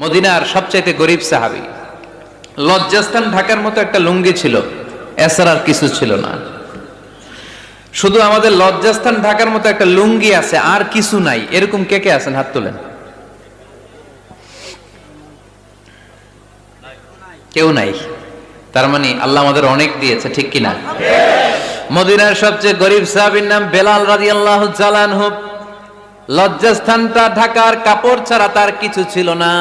মদিনার সবচাইতে গরিব সাহাবী। লজ্জাস্থান ঢাকার মতো একটা লুঙ্গি ছিল, এছাড়া আর কিছু ছিল না। শুধু আমাদের লজ্জাস্থান ঢাকার মতো একটা লুঙ্গি আছে, আর কিছু নাই। এরকম কে কে আছেন? হাত তোলেন। কেউ নাই। তার মানে আল্লাহ আমাদের অনেক দিয়েছে, ঠিক কিনা? মদিনার সবচেয়ে গরিব সাহাবীর নাম বেলাল রাদিয়াল্লাহু তাআলা আনহু। লজ্জাস্থানটা ঢাকার কাপড় ছাড়া তার কিছু ছিল না।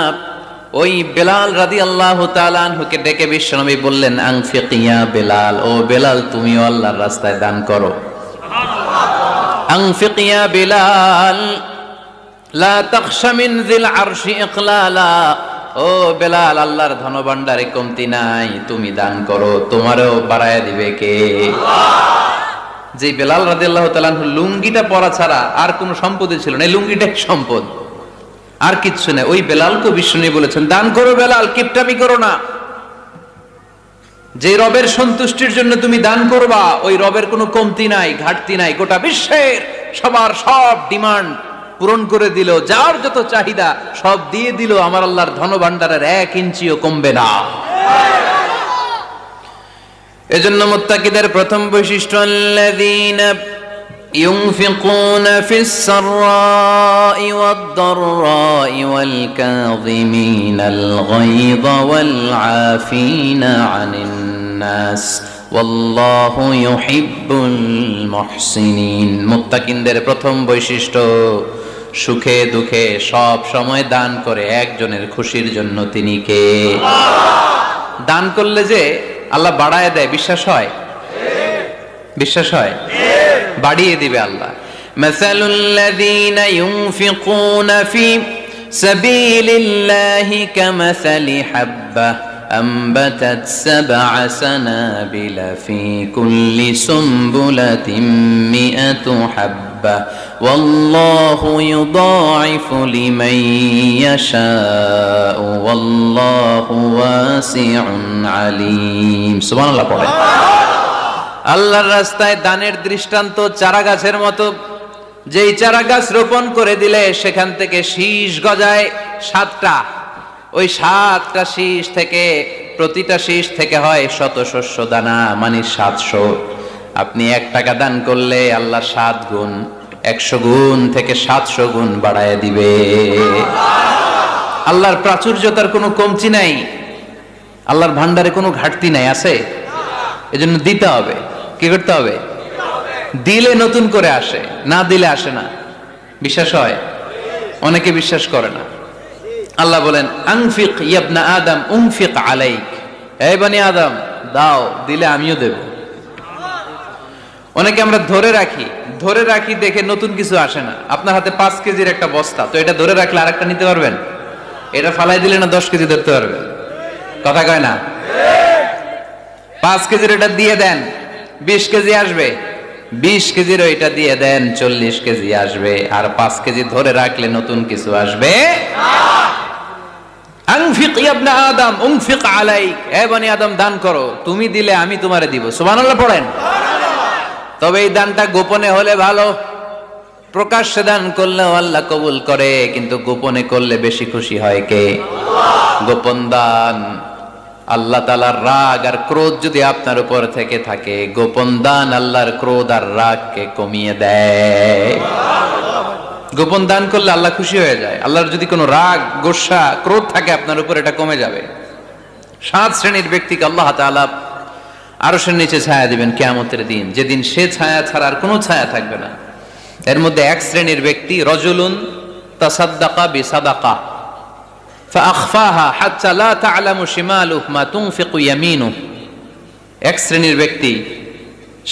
ওই বেলাল রাদিয়াল্লাহু তাআলা আনহুকে ডেকে বিশ্বনবী বললেন, আনফিক ইয়া বেলাল, ও বেলাল তুমিও আল্লাহর রাস্তায় দান করো। আনফিক ইয়া বেলাল লা তাখশা মিন যিল আরশি ইকলালা, ও বেলাল আল্লাহর ধনভাণ্ডারে কমতি নাই, তুমি দান করো, তোমারও বাড়ায়া দিবে কে? যে বেলাল রাদিয়াল্লাহু তাআলা আনহু লুঙ্গিটা পরা ছাড়া আর কোনো সম্পদই ছিল না, এই লুঙ্গিটাই সম্পদ, আর কিচ্ছু নেই। ওই বেলালকে বিষ্ণু বলেছেন, দান করো বেলাল, কিপটামি করো না। যে রবের সন্তুষ্টির জন্য তুমি দান করবা, ওই রবের কোনো কমতি নাই, ঘাটতি নাই। গোটা বিশ্বের সবার সব ডিমান্ড পূরণ করে দিল, যার যত চাহিদা সব দিয়ে দিল, আমার আল্লাহর ধনভাণ্ডারের 1 ইঞ্চিও কমবে না। এজন্য মুত্তাকিদের প্রথম বৈশিষ্ট্য, আল্লাযীনা ইউনফিকুনা ফিস সাররাই ওয়াদ দাররাই ওয়াল কাযিমিনাল গায়যা ওয়াল আফিনা আনিন নাস ওয়াল্লাহু ইউহিব্বুল মুহসিনিন। মুত্তাকিনদের প্রথম বৈশিষ্ট্য, সুখে দুঃখে সব সময় দান করে একজনের খুশির জন্য। তিনি কে? দান করলে যে আল্লাহ বাড়ায় দেয়, বিশ্বাস হয়? বিশ্বাস হয়? বাড়িয়ে দিবে আল্লাহ। মাসালুল লাযীনা ইউনফিকুনা ফি সাবিলিল্লাহি কামাসালি হাব্বা أنبتت 7 سنابل في كل سنبلة 100 حبة والله يضاعف لمن يشاء والله واسع عليم। সুবহানাল্লাহ পড়েন। আল্লাহর রাস্তায় দানের দৃষ্টান্ত চারা গাছের মতো। যেই চারা গাছ রোপণ করে দিলে সেখান থেকে শীষ গজায় 7টা। ওই 7টা শীষ থেকে, প্রতিটা শীষ থেকে হয় শত শস্য দানা, মানে 700। আপনি 1 টাকা দান করলে আল্লাহ 7 গুণ, 100 গুণ থেকে 700 গুণ বাড়ায় দিবে। আল্লাহর প্রাচুর্যতার কোনো কমতি নাই, আল্লাহর ভান্ডারে কোনো ঘাটতি নাই। আছে? এজন্য দিতে হবে। কি করতে হবে? দিলে নতুন করে আসে, না দিলে আসে না। বিশ্বাস হয়? অনেকে বিশ্বাস করে না। আল্লাহ বলেন, আনফিক ইবনা আদম উনফিক আলাইক, হে বনি আদম দাও, দিলে আমিও দেব। অনেকে আমরা ধরে রাখি দেখে নতুন কিছু আসে না। আপনার হাতে 5 কেজির একটা বস্তা, তো এটা ধরে রাখলে আরেকটা নিতে পারবেন? এটা ফালাই দিলে না 10 কেজি ধরতে পারবেন? কথা কয় না? 5 কেজির এটা দিয়ে দেন, 20 কেজি আসবে। 20 কেজির ওইটা দিয়ে দেন, 40 কেজি আসবে। আর 5 কেজি ধরে রাখলে নতুন কিছু আসবে। আনফিক ইবনা আদম উনফিক আলাইক, হে বনি আদম দান করো, তুমি দিলে আমি তোমারে দিব। সুবহানাল্লাহ পড়েন। তবে এই দানটা গোপনে হলে ভালো। প্রকাশ্যে দান করলেও আল্লাহ কবুল করে, কিন্তু গোপনে করলে বেশি খুশি হয় কে? গোপন দান। আল্লাহ তাআলার রাগ আর ক্রোধ যদি আপনার উপর থেকে থাকে, গোপন দান আল্লাহর ক্রোধ আর রাগকে কমিয়ে দেয়। গোপন দান করলে আল্লাহ খুশি হয়ে যায়। আল্লাহর যদি কোনো রাগ, গোসা, ক্রোধ থাকে আপনার উপর, এটা কমে যাবে। 7 শ্রেণীর ব্যক্তিকে আল্লাহ তাআলা আরশের নিচে ছায়া দিবেন কিয়ামতের দিন, যেদিন সে ছায়া ছাড়া আর কোনো ছায়া থাকবে না। এর মধ্যে 1 শ্রেণীর ব্যক্তি, রজুলুন তাসাদ্দাকা বিসাদাকা ফাআখফাহা হাত্তা লা তা'লামু শিমালুহু মা তুনফিকু ইয়ামিনুহু। 1 শ্রেণীর ব্যক্তি,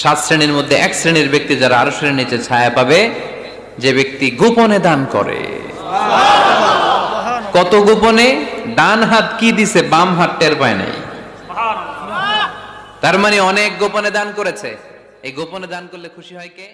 7 শ্রেণীর মধ্যে 1 শ্রেণীর ব্যক্তি যারা আরশের নিচে ছায়া পাবে, যে ব্যক্তি গোপনে দান করে। কত গোপনে? ডান হাত কি দিছে, বাম হাত টের পায় নাই। তার মানে অনেক গোপনে দান করেছে। এই গোপনে দান করলে খুশি হয় কে?